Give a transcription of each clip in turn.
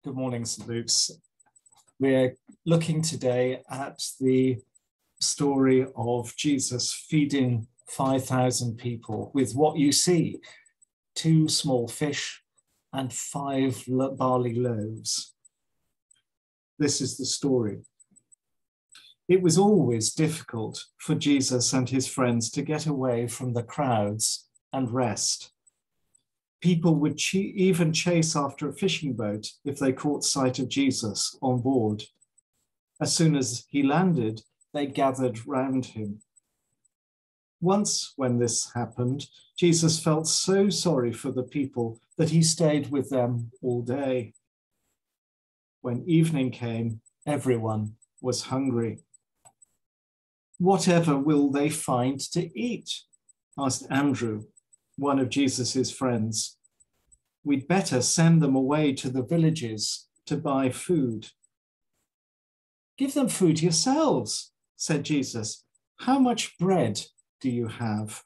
Good morning, St. Luke's. We're looking today at the story of Jesus feeding 5,000 people with what you see, 2 small fish and 5 barley loaves. This is the story. It was always difficult for Jesus and his friends to get away from the crowds and rest. People would even chase after a fishing boat if they caught sight of Jesus on board. As soon as he landed, they gathered round him. Once, when this happened, Jesus felt so sorry for the people that he stayed with them all day. When evening came, everyone was hungry. "Whatever will they find to eat?" asked Andrew, one of Jesus's friends. "We'd better send them away to the villages to buy food." "Give them food yourselves," said Jesus. "How much bread do you have?"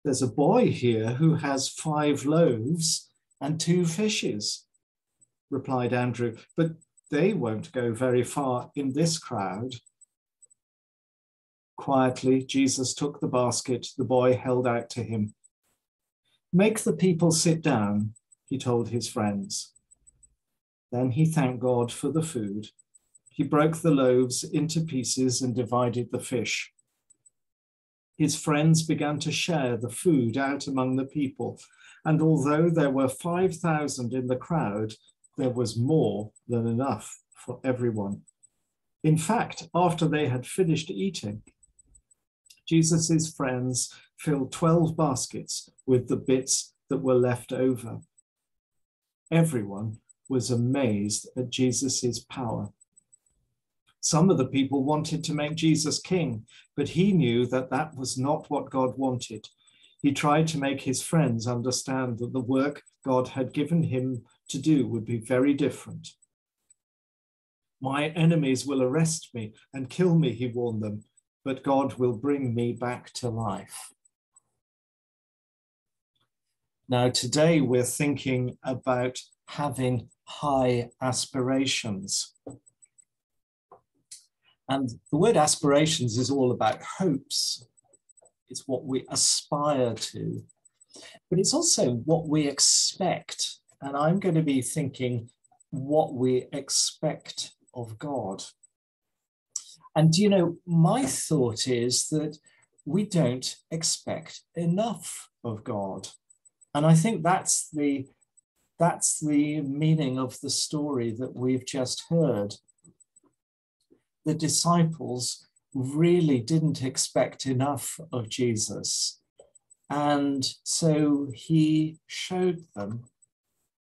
"There's a boy here who has 5 loaves and 2 fishes," replied Andrew, "but they won't go very far in this crowd." Quietly, Jesus took the basket the boy held out to him. "Make the people sit down," he told his friends. Then he thanked God for the food. He broke the loaves into pieces and divided the fish. His friends began to share the food out among the people, and although there were 5,000 in the crowd, there was more than enough for everyone. In fact, after they had finished eating, Jesus' friends filled 12 baskets with the bits that were left over. Everyone was amazed at Jesus' power. Some of the people wanted to make Jesus king, but he knew that that was not what God wanted. He tried to make his friends understand that the work God had given him to do would be very different. "My enemies will arrest me and kill me," he warned them, "but God will bring me back to life." Now, today we're thinking about having high aspirations. And the word aspirations is all about hopes. It's what we aspire to, but it's also what we expect. And I'm going to be thinking what we expect of God. And, you know, my thought is that we don't expect enough of God. And I think that's the meaning of the story that we've just heard. The disciples really didn't expect enough of Jesus. And so he showed them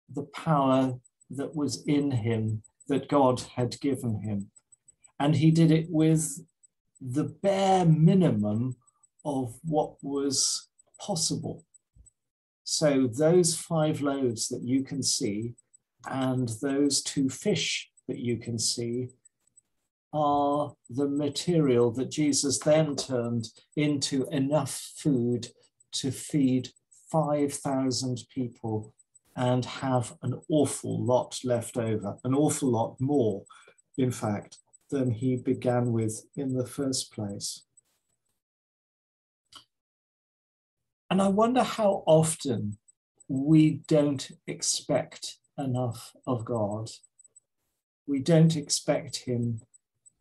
the power that was in him, that God had given him. And he did it with the bare minimum of what was possible. So those 5 loaves that you can see and those 2 fish that you can see are the material that Jesus then turned into enough food to feed 5,000 people and have an awful lot left over, an awful lot more, in fact, than he began with in the first place. And I wonder how often we don't expect enough of God. We don't expect him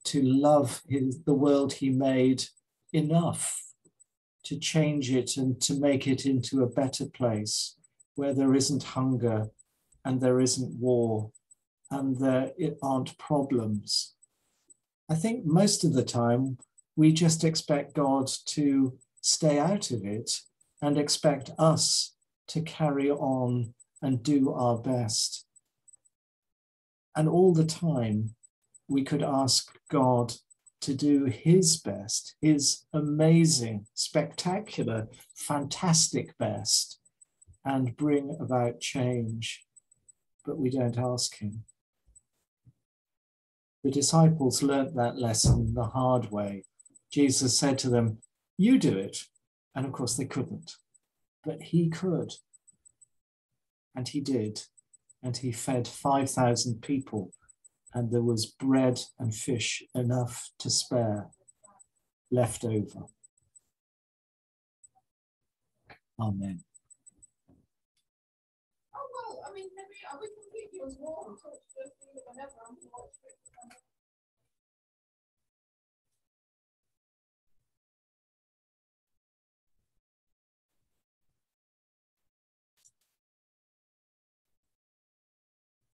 to love the world he made enough to change it and to make it into a better place where there isn't hunger and there isn't war and there aren't problems. I think most of the time we just expect God to stay out of it and expect us to carry on and do our best. And all the time we could ask God to do his best, his amazing, spectacular, fantastic best, and bring about change, but we don't ask him. The disciples learnt that lesson the hard way. Jesus said to them, "You do it." And of course they couldn't, but he could. And he did. and he fed 5,000 people, and there was bread and fish enough to spare left over. Amen. Oh, well, I mean, maybe we can keep you as warm until it's whenever.